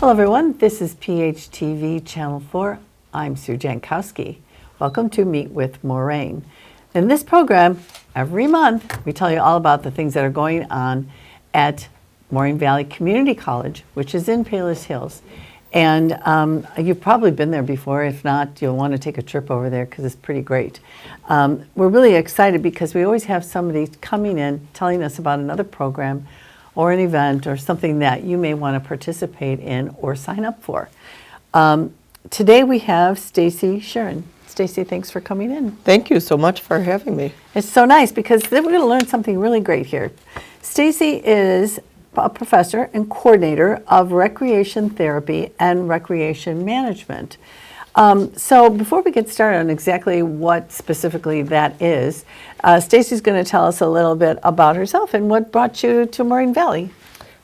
Hello everyone, this is PHTV Channel 4. I'm Sue Jankowski. Welcome to Meet with Moraine. In this program, every month, we tell you all about the things that are going on at Moraine Valley Community College, which is in Palos Hills. And you've probably been there before. If not, you'll want to take a trip over there because it's pretty great. We're really excited because we always have somebody coming in telling us about another program or an event or something that you may want to participate in or sign up for. Today we have Stacy Sheerin. Stacy, thanks for coming in. Thank you so much for having me. It's so nice because we're going to learn something really great here. Stacy is a professor and coordinator of recreation therapy and recreation management. So before we get started on exactly what specifically that is, Stacy's going to tell us a little bit about herself and what brought you to Moraine Valley.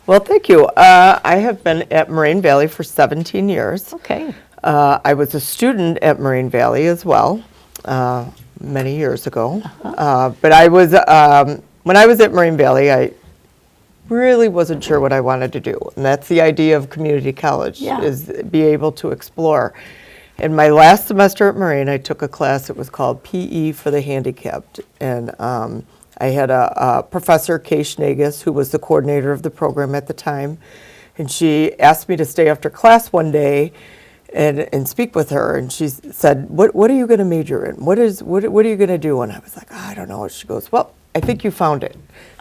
Well, thank you. I have been at Moraine Valley for 17 years. Okay. I was a student at Moraine Valley as well, many years ago. But I was, when I was at Moraine Valley, I really wasn't sure what I wanted to do. And that's the idea of community college, is be able to explore. In my last semester at Moraine, I took a class that was called PE for the Handicapped. And I had a Professor, Kay Schnegus, who was the coordinator of the program at the time. And she asked me to stay after class one day and speak with her. And she said, what are you going to major in? What are you going to do? And I was like, I don't know. She goes, well, I think you found it.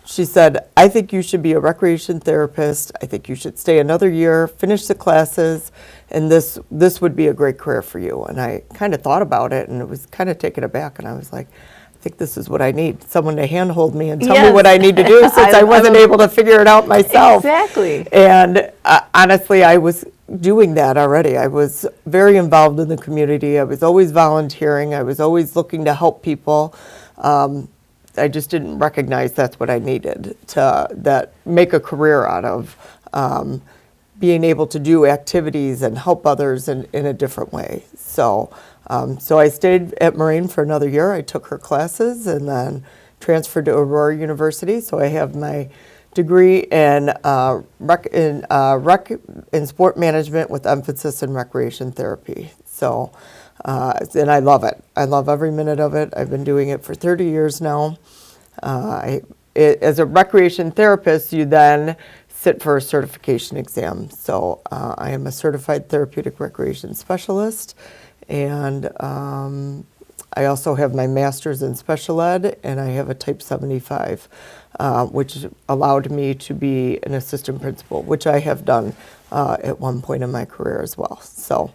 She said, I think you should be a recreation therapist. I think you should stay another year, finish the classes, and this would be a great career for you. And I kind of thought about it, and it was kind of taken aback, and I was like, I think this is what I need, someone to handhold me and tell me what I need to do, since I wasn't able to figure it out myself. Exactly. And honestly, I was doing that already. I was very involved in the community. I was always volunteering. I was always looking to help people. I just didn't recognize that's what I needed to make a career out of, being able to do activities and help others in a different way. So I stayed at Moraine for another year. I took her classes and then transferred to Aurora University. So I have my degree in sport management with emphasis in recreation therapy. So, and I love it. I love every minute of it. I've been doing it for 30 years now. As a recreation therapist, you then sit for a certification exam. So I am a certified therapeutic recreation specialist, and I also have my master's in special ed, and I have a type 75, which allowed me to be an assistant principal, which I have done at one point in my career as well. So.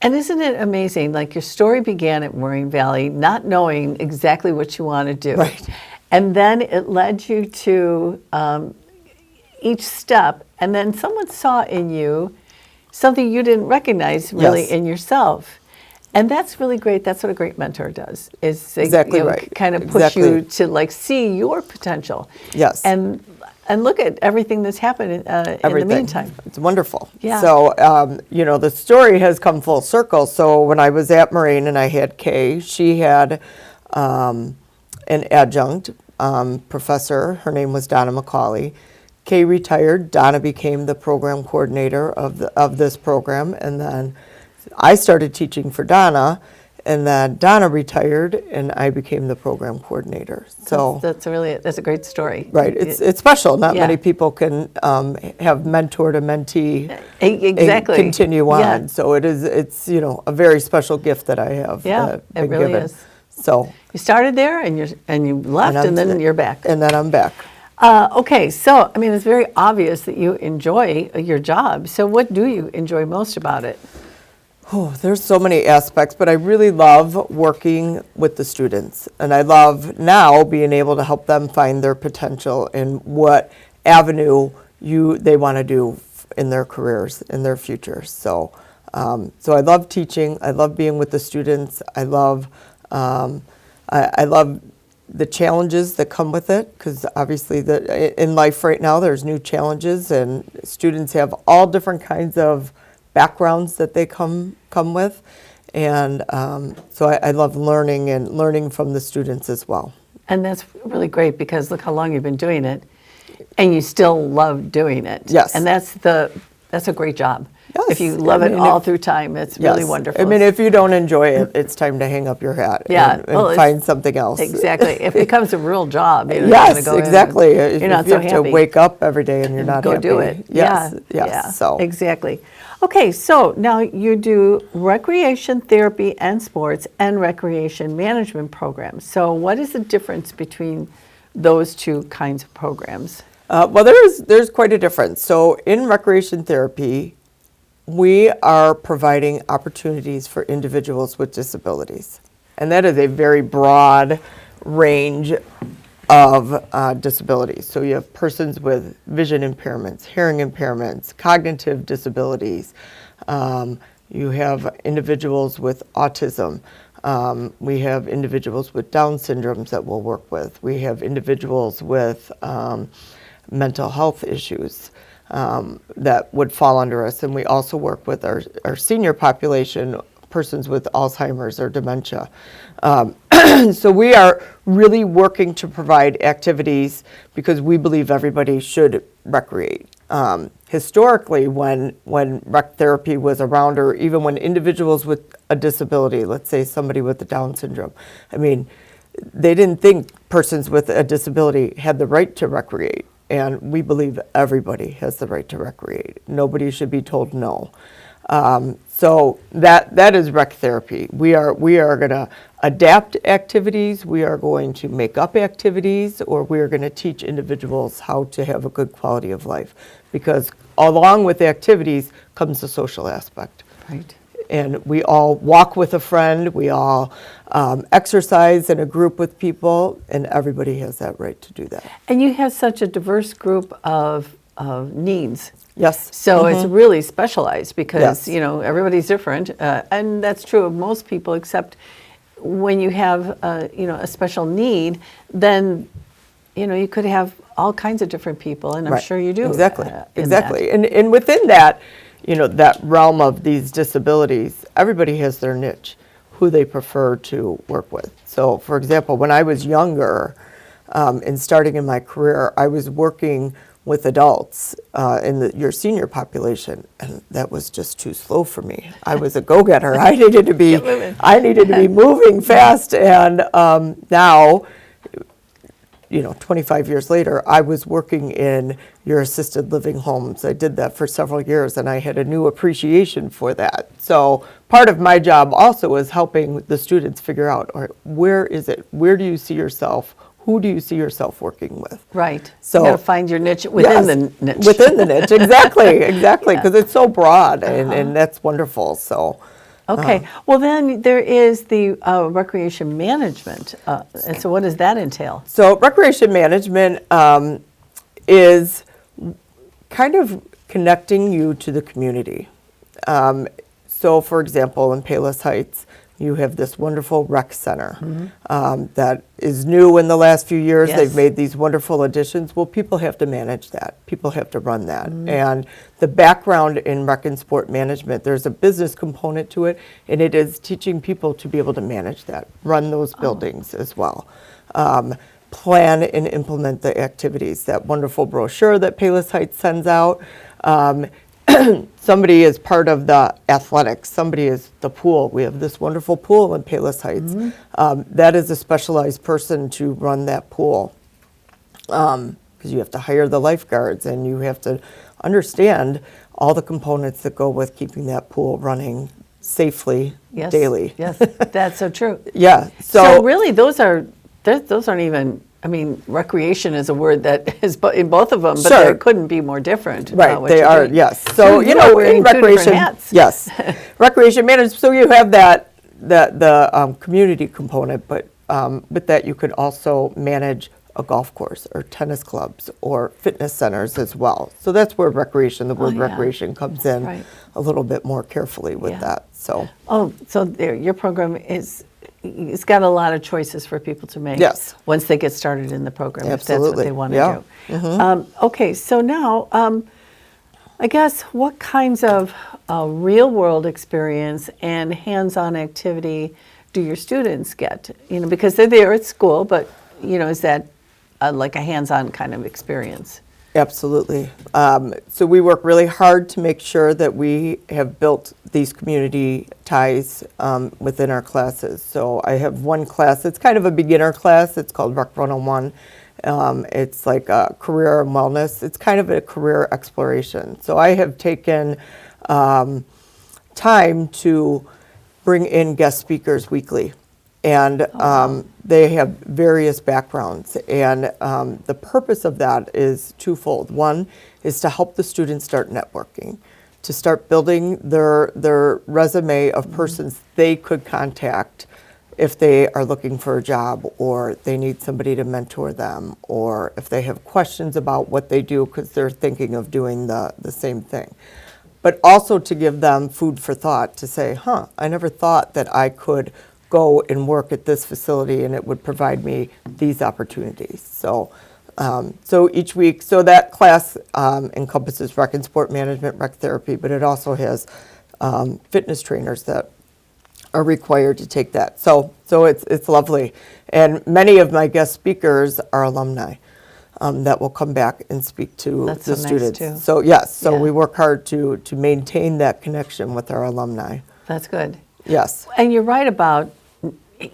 And isn't it amazing, like your story began at Moraine Valley, not knowing exactly what you want to do. Right. And then it led you to each step, and then someone saw in you something you didn't recognize really in yourself. And that's really great. That's what a great mentor does, is exactly right. Kind of push you to like see your potential. Yes. And look at everything that's happened in the meantime. It's wonderful. Yeah. So, the story has come full circle. So when I was at Moraine and I had Kay, she had an adjunct professor. Her name was Donna McCauley. Kay retired. Donna became the program coordinator of this program. And then I started teaching for Donna. And then Donna retired, and I became the program coordinator. So that's a great story. Right, it's special. Not many people can have mentor to mentee and continue on. Yeah. So it's a very special gift that I have. Yeah, it really given. is. So you started there, and you left, and then you're back. And then I'm back. Okay, so I mean, it's very obvious that you enjoy your job. So what do you enjoy most about it? Oh, there's so many aspects, but I really love working with the students. And I love now being able to help them find their potential and what avenue they want to do in their careers, in their future. So I love teaching. I love being with the students. I love the challenges that come with it, because obviously in life right now there's new challenges, and students have all different kinds of backgrounds that they come with, and so I love learning from the students as well. And that's really great, because look how long you've been doing it, and you still love doing it. Yes. And that's the That's a great job. Yes. If you love I it mean, all through time, it's really Yes. wonderful. I mean, if you don't enjoy it, it's time to hang up your hat Yeah. and Well, it's- find something else. Exactly. It becomes a real job. You know, you're Yes, gonna go in exactly. and If you're not you so have happy. to wake up every day and you're not Go happy. do it. Yes, Yeah. yes. Yeah. So Exactly. Okay, so now you do recreation therapy and sports and recreation management programs. So what is the difference between those two kinds of programs? well, there's quite a difference. So in recreation therapy, we are providing opportunities for individuals with disabilities, and that is a very broad range of disabilities. So you have persons with vision impairments, hearing impairments, cognitive disabilities. You have individuals with autism. We have individuals with Down syndromes that we'll work with. We have individuals with mental health issues that would fall under us. And we also work with our senior population, persons with Alzheimer's or dementia. So we are really working to provide activities because we believe everybody should recreate. Historically, when rec therapy was around, or even when individuals with a disability, let's say somebody with the Down syndrome, I mean, they didn't think persons with a disability had the right to recreate. And we believe everybody has the right to recreate. Nobody should be told no. So that is rec therapy. We are going to adapt activities. We are going to make up activities, or we are going to teach individuals how to have a good quality of life. Because along with the activities comes the social aspect. Right. And we all walk with a friend. We all exercise in a group with people, and everybody has that right to do that. And you have such a diverse group of needs. Yes. So it's really specialized because, Yes. you know, everybody's different. And that's true of most people, except when you have, you know, a special need, then, you know, you could have all kinds of different people, and I'm Right. sure you do. Exactly. in Exactly. that. And within that, you know, that realm of these disabilities, everybody has their niche, who they prefer to work with. So, for example, when I was younger and starting in my career, I was working with adults in your senior population, and that was just too slow for me. I was a go-getter. I needed to be moving fast, and now, you know, 25 years later, I was working in your assisted living homes. I did that for several years, and I had a new appreciation for that. So part of my job also is helping the students figure out, all right, where is it? Where do you see yourself? Who do you see yourself working with? Right. So you got to find your niche within the niche. Within the niche, exactly, exactly, because it's so broad, and that's wonderful. So. Okay. Well, then there is the recreation management. And so what does that entail? So recreation management is kind of connecting you to the community. So for example, in Palos Heights, you have this wonderful rec center that is new in the last few years. Yes. They've made these wonderful additions. Well, people have to manage that. People have to run that. And the background in rec and sport management, there's a business component to it, and it is teaching people to be able to manage that, run those buildings as well. Plan and implement the activities. That wonderful brochure that Palos Heights sends out. Somebody is part of the athletics, somebody is the pool. We have this wonderful pool in Palos Heights. That is a specialized person to run that pool, because you have to hire the lifeguards, and you have to understand all the components that go with keeping that pool running safely Yes. daily. Yes, that's so true. Yeah. So really, those aren't even. I mean, recreation is a word that is in both of them, but Sure. they couldn't be more different. Right, what they you're are, doing. yes. So So, you you are know, wearing in two different recreation, hats. yes. Recreation management, so you have the community component, but with that you could also manage a golf course or tennis clubs or fitness centers as well. So that's where recreation, the word yeah. recreation comes in Right. a little bit more carefully with Yeah. that, so. Oh, so there, your program it's got a lot of choices for people to make. Yes. Once they get started in the program, if that's what Absolutely, they want yeah. to do. Okay, so now, I guess, what kinds of real-world experience and hands-on activity do your students get? You know, because they're there at school, but you know, is that like a hands-on kind of experience? Absolutely. So we work really hard to make sure that we have built these community ties within our classes. So I have one class, it's kind of a beginner class, it's called Rec 101. It's like a career and wellness. It's kind of a career exploration. So I have taken time to bring in guest speakers weekly. And they have various backgrounds. And the purpose of that is twofold. One is to help the students start networking, to start building their resume of persons they could contact if they are looking for a job, or they need somebody to mentor them, or if they have questions about what they do because they're thinking of doing the same thing. But also to give them food for thought, to say, I never thought that I could go and work at this facility and it would provide me these opportunities. So each week, so that class encompasses rec and sport management, rec therapy, but it also has fitness trainers that are required to take that. So it's lovely. And many of my guest speakers are alumni that will come back and speak to That's the so nice, students. too. So yes, Yeah. we work hard to maintain that connection with our alumni. That's good. Yes. And you're right about,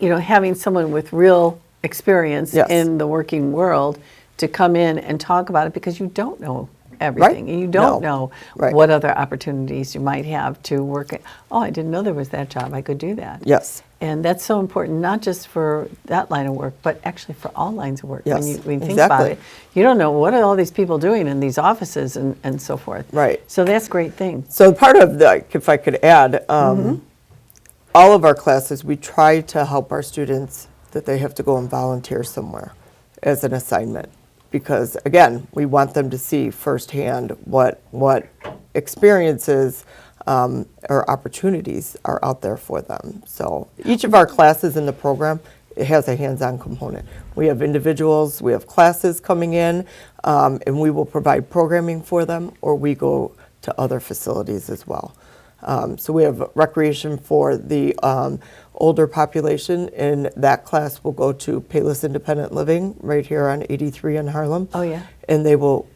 having someone with real experience Yes. in the working world to come in and talk about it, because you don't know everything. Right. And you don't No. know Right. what other opportunities you might have to work at. Oh, I didn't know there was that job. I could do that. Yes. And that's so important, not just for that line of work, but actually for all lines of work. Yes, When you think about exactly. it, you don't know what are all these people doing in these offices and so forth. Right. So that's a great thing. So part of the, if I could add, all of our classes, we try to help our students that they have to go and volunteer somewhere as an assignment. Because again, we want them to see firsthand what experiences or opportunities are out there for them. So each of our classes in the program, it has a hands-on component. We have individuals, we have classes coming in, and we will provide programming for them, or we go to other facilities as well. So we have recreation for the older population, and that class will go to Payless Independent Living right here on 83 in Harlem. Oh, yeah. And they will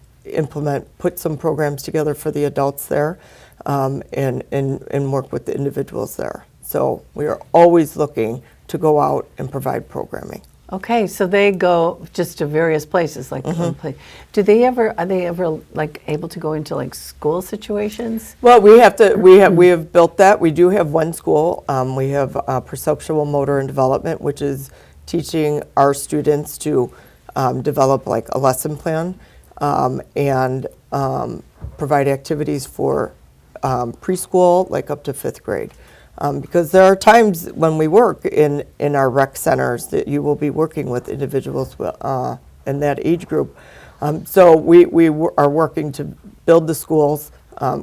put some programs together for the adults there, and work with the individuals there. So we are always looking to go out and provide programming. Okay, so they go just to various places, like one place. Are they ever like able to go into like school situations? Well, we have built that. We do have one school. We have perceptual motor and development, which is teaching our students to develop like a lesson plan and provide activities for preschool, like up to 5th grade. Because there are times when we work in our rec centers that you will be working with individuals in that age group. So we are working to build the schools,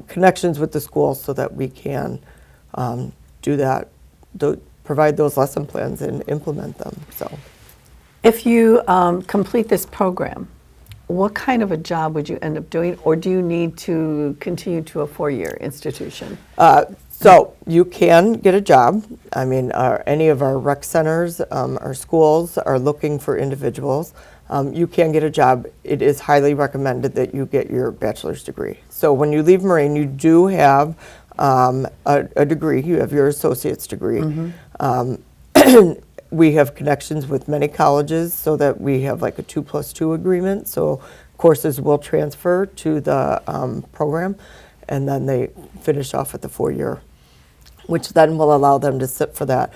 connections with the schools, so that we can do that, provide those lesson plans and implement them. So, If you complete this program, what kind of a job would you end up doing, or do you need to continue to a 4-year institution? So you can get a job. I mean, any of our rec centers, our schools are looking for individuals. You can get a job. It is highly recommended that you get your bachelor's degree. So when you leave Moraine, you do have a degree. You have your associate's degree. We have connections with many colleges so that we have like a 2+2 agreement. So courses will transfer to the program, and then they finish off at the 4-year, which then will allow them to sit for that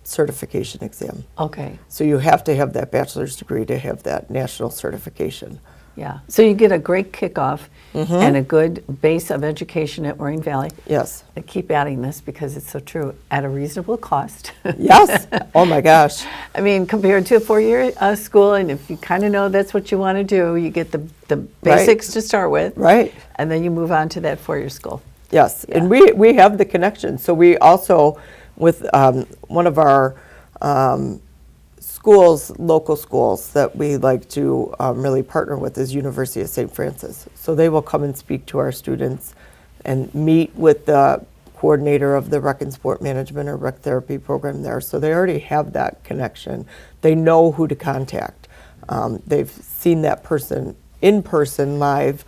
certification exam. Okay, So you have to have that bachelor's degree to have that national certification. yeah. So you get a great kickoff and a good base of education at Moraine Valley. Yes. I keep adding this because it's so true, at a reasonable cost. Yes. Oh my gosh. I mean, compared to a 4-year school, and if you kind of know that's what you want to do, you get the basics to start with. Right. And then you move on to that 4-year school. Yes. Yeah. And we have the connection. So we also, with one of our schools, local schools that we like to really partner with is University of St. Francis. So they will come and speak to our students and meet with the coordinator of the rec and sport management or rec therapy program there. So they already have that connection. They know who to contact. They've seen that person in person live.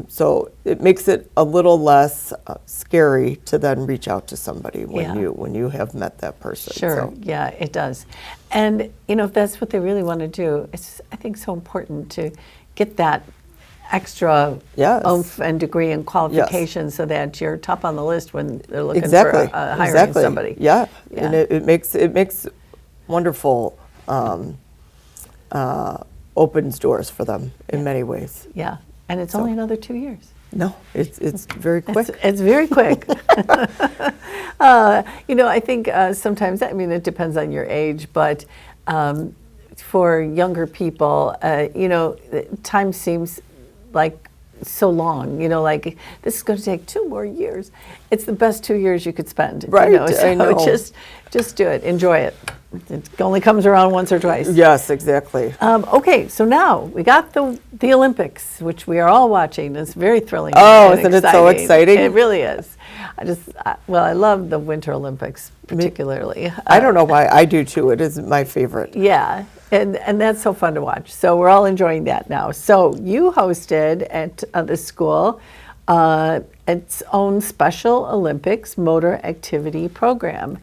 So it makes it a little less scary to then reach out to somebody when you have met that person. Sure, So. yeah, it does. And, if that's what they really want to do, it's, I think, so important to get that extra oomph and degree and qualification so that you're top on the list when they're looking for hiring somebody. Yeah, and it makes wonderful opens doors for them in many ways. Yeah, and it's only another 2 years. No, it's very quick. It's very quick. I think sometimes, it depends on your age, but for younger people, time seems like so long, like this is going to take 2 more years. It's the best 2 years you could spend. Right, So I know. Just do it. Enjoy it. It only comes around once or twice. Yes, exactly. Okay, so now we got the Olympics, which we are all watching. It's very thrilling. Oh, and isn't it so exciting? It really is. I love the Winter Olympics particularly. I don't know why. I do too. It is my favorite. Yeah, and that's so fun to watch. So we're all enjoying that now. So you hosted at the school its own Special Olympics motor activity program.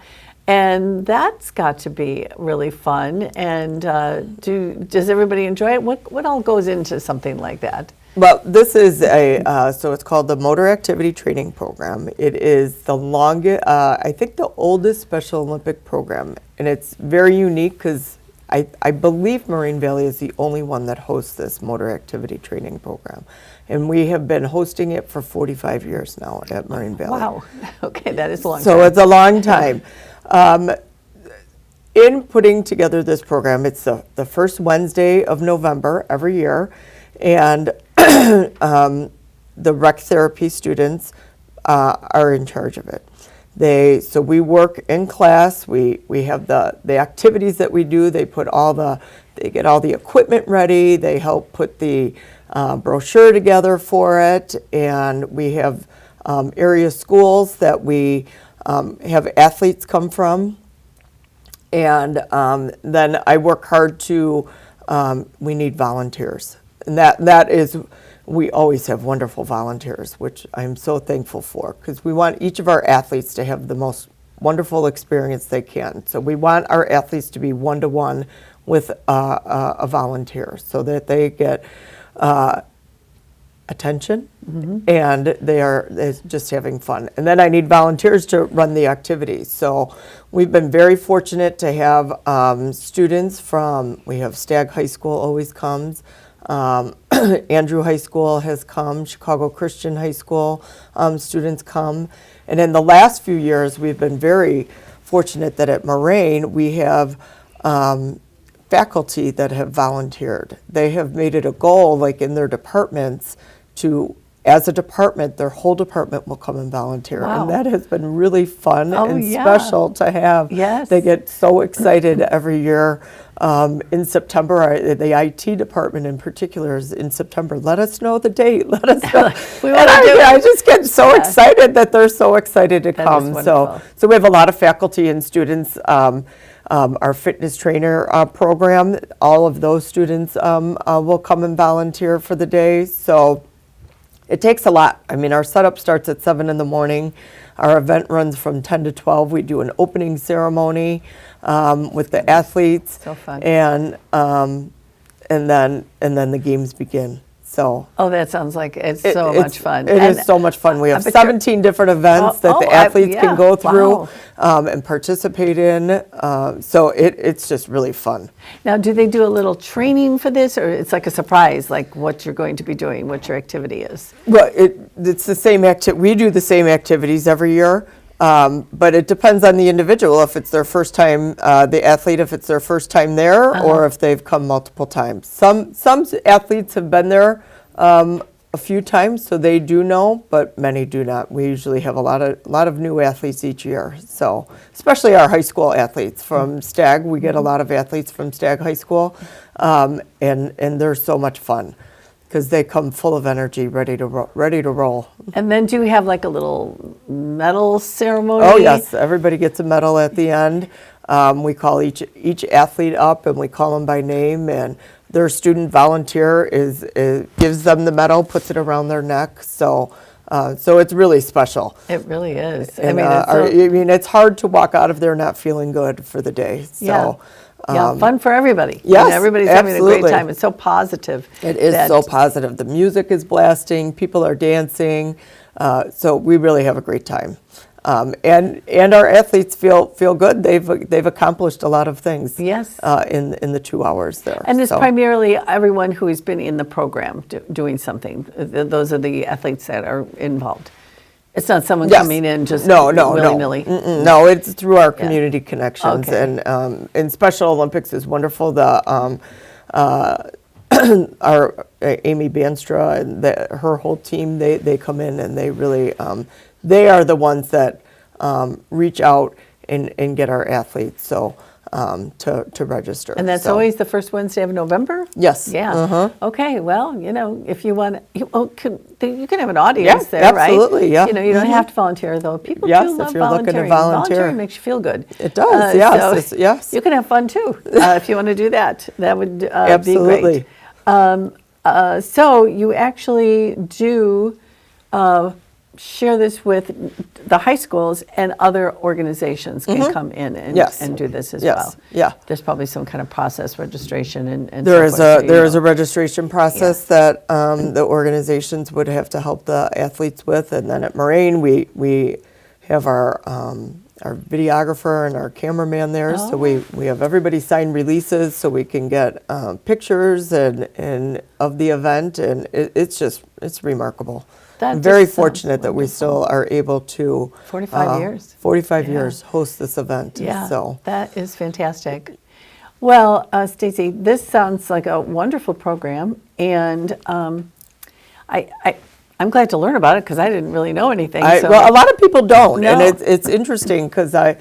And that's got to be really fun. And does everybody enjoy it? What all goes into something like that? Well, this is so it's called the Motor Activity Training Program. It is the longest, I think the oldest Special Olympic program. And it's very unique because I believe Moraine Valley is the only one that hosts this Motor Activity Training Program. And we have been hosting it for 45 years now at Moraine Valley. Wow. Okay, that is a long time. So it's a long time. In putting together this program, it's the first Wednesday of November every year, and the rec therapy students are in charge of it. So we work in class. We have the activities that we do. They get all the equipment ready. They help put the brochure together for it, and we have area schools that we have athletes come from, and then I work hard to. We need volunteers, and that is. We always have wonderful volunteers, which I'm so thankful for, because we want each of our athletes to have the most wonderful experience they can. So we want our athletes to be one-to-one with a volunteer, so that they get attention, and they're just having fun. And then I need volunteers to run the activities. So we've been very fortunate to have students we have Stagg High School always comes. Andrew High School has come, Chicago Christian High School students come. And in the last few years, we've been very fortunate that at Moraine, we have faculty that have volunteered. They have made it a goal, like in their departments, as a department, their whole department will come and volunteer. Wow. And that has been really fun and special to have. Yes. They get so excited every year. In September, the IT department in particular is in September. Let us know the date. Let us know. I just get so excited that they're so excited to come. So we have a lot of faculty and students. Our fitness trainer program, all of those students will come and volunteer for the day. So it takes a lot. I mean, our setup starts at 7 in the morning. Our event runs from 10 to 12. We do an opening ceremony with the athletes. So fun. And then the games begin. So. Oh, that sounds like it's so much fun. It is so much fun. We have 17 different events that the athletes can go through and participate in. So it's just really fun. Now, do they do a little training for this, or it's like a surprise, like what you're going to be doing, what your activity is? Well, it's the same we do the same activities every year. But it depends on the individual, if it's their first time, the athlete, if it's their first time there, or if they've come multiple times. Some athletes have been there a few times, so they do know, but many do not. We usually have a lot of new athletes each year. So, especially our high school athletes from Stagg, we get a lot of athletes from Stagg High School, and they're so much fun, because they come full of energy, ready to roll. And then do we have like a little medal ceremony? Oh yes, everybody gets a medal at the end. We call each athlete up, and we call them by name, and their student volunteer gives them the medal, puts it around their neck. So it's really special. It really is. And, it's hard to walk out of there not feeling good for the day. So, fun for everybody. Yes, everybody's having a great time. It's so positive. It is so positive. The music is blasting. People are dancing. So we really have a great time. And our athletes feel good. They've accomplished a lot of things. Yes. In the 2 hours there. And it's primarily everyone who has been in the program doing something. Those are the athletes that are involved. It's not someone coming in just willy-nilly. No, it's through our community connections. Okay. And Special Olympics is wonderful. Our Amy Banstra and her whole team, they come in and they really, they are the ones that reach out and get our athletes to register. And that's always the first Wednesday of November? Yes. Yeah. Okay, well, if you want, you can have an audience there, absolutely, right? yeah. You don't have to volunteer, though. People do love if you're looking to volunteering. volunteer. Volunteering makes you feel good. It does, yes. So yes. You can have fun, too, if you want to do that. That would absolutely. be great. So you actually do share this with the high schools, and other organizations can come in and do this as well. Yeah. There's probably some kind of process, registration, and there is a registration process that the organizations would have to help the athletes with, and then at Moraine we have our videographer and our cameraman there, so we have everybody sign releases so we can get pictures and of the event, and it's remarkable. I'm very fortunate that we still are able to 45 years host this event. Yeah, so that is fantastic. Well, Stacy, this sounds like a wonderful program, and I'm glad to learn about it because I didn't really know anything. Well, a lot of people don't, No. and it's interesting because I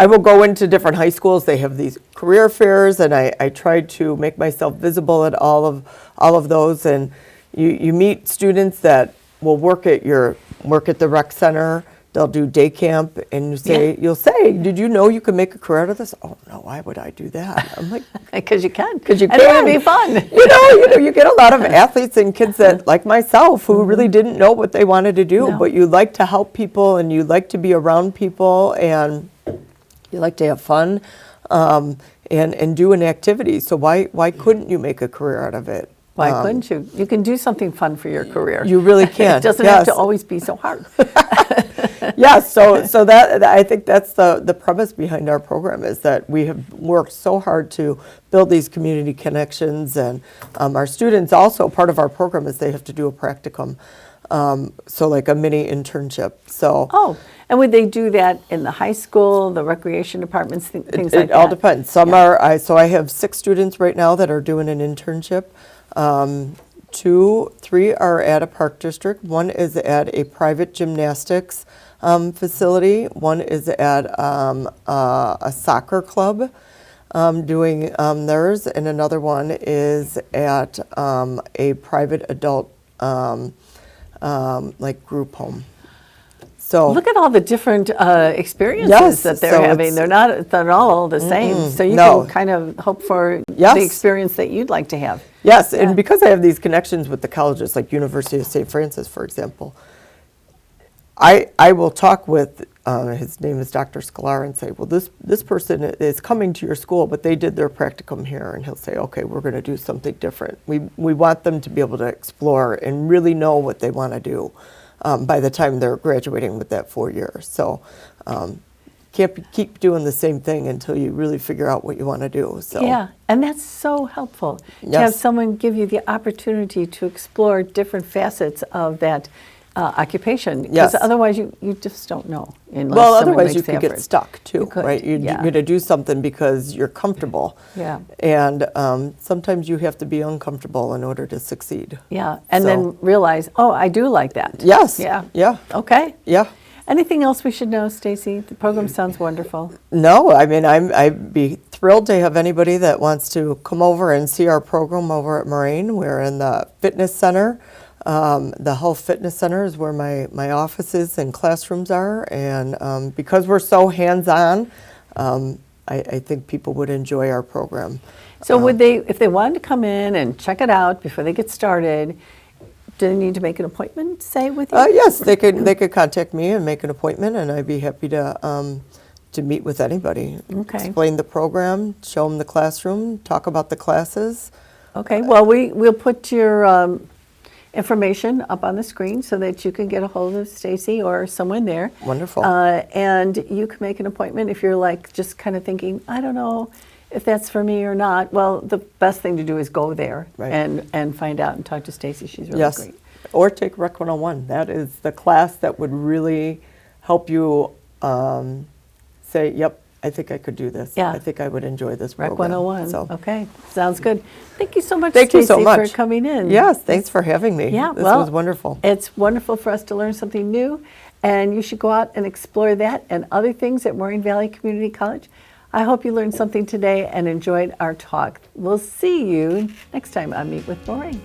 will go into different high schools. They have these career fairs, and I try to make myself visible at all of those. And you meet students that will work at the rec center. They'll do day camp, and you'll say, "Did you know you could make a career out of this?" "Oh no, why would I do that?" I'm like, because you can. Because you can. It would be fun. You get a lot of athletes and kids that, like myself, who really didn't know what they wanted to do, but you like to help people, and you like to be around people, and you like to have fun, and do an activity. So why couldn't you make a career out of it? Why couldn't you? You can do something fun for your career. You really can. It doesn't have to always be so hard. Yes, so that I think that's the premise behind our program, is that we have worked so hard to build these community connections, and our students also, part of our program is they have to do a practicum, so like a mini internship. So and would they do that in the high school, the recreation departments, things like that? It all depends. Some are. I have 6 students right now that are doing an internship. 2, 3 are at a park district. 1 is at a private gymnastics facility. 1 is at a soccer club doing theirs, and another one is at a private adult like group home. So look at all the different experiences that they're having. They're not all the same. So you can kind of hope for the experience that you'd like to have. Yes, and because I have these connections with the colleges, like University of St. Francis, for example, I will talk with, his name is Dr. Scalar, and say, well, this person is coming to your school, but they did their practicum here. And he'll say, okay, we're going to do something different. We want them to be able to explore and really know what they want to do by the time they're graduating with that 4 years. So can't keep doing the same thing until you really figure out what you want to do. So yeah, and that's so helpful to have someone give you the opportunity to explore different facets of that occupation. Because otherwise you just don't know. Well, otherwise you could get stuck too, right? You're going to do something because you're comfortable. Yeah. And sometimes you have to be uncomfortable in order to succeed. Yeah, and then realize, oh, I do like that. Yes. Yeah. Yeah. Okay. Yeah. Anything else we should know, Stacy? The program sounds wonderful. No, I mean, I'd be thrilled to have anybody that wants to come over and see our program over at Moraine. We're in the fitness center. The Health Fitness Center is where my offices and classrooms are. And because we're so hands-on, I think people would enjoy our program. So would they, if they wanted to come in and check it out before they get started, do they need to make an appointment, say, with you? Yes, they could contact me and make an appointment, and I'd be happy to meet with anybody. Okay. Explain the program, show them the classroom, talk about the classes. Okay, well, we'll put your information up on the screen so that you can get a hold of Stacy or someone there. Wonderful. And you can make an appointment if you're like just kind of thinking, I don't know if that's for me or not. Well, the best thing to do is go there Right. and find out and talk to Stacy. She's really Yes. great. Or take Rec 101. That is the class that would really help you say, yep, I think I could do this. Yeah. I think I would enjoy this Rec program. 101. So, Okay, sounds good. Thank you so much, thank you so Stacy, much for coming in. Yes, thanks for having me. Yeah, this well, was wonderful. It's wonderful for us to learn something new, and you should go out and explore that and other things at Moraine Valley Community College. I hope you learned something today and enjoyed our talk. We'll see you next time on Meet with Moraine.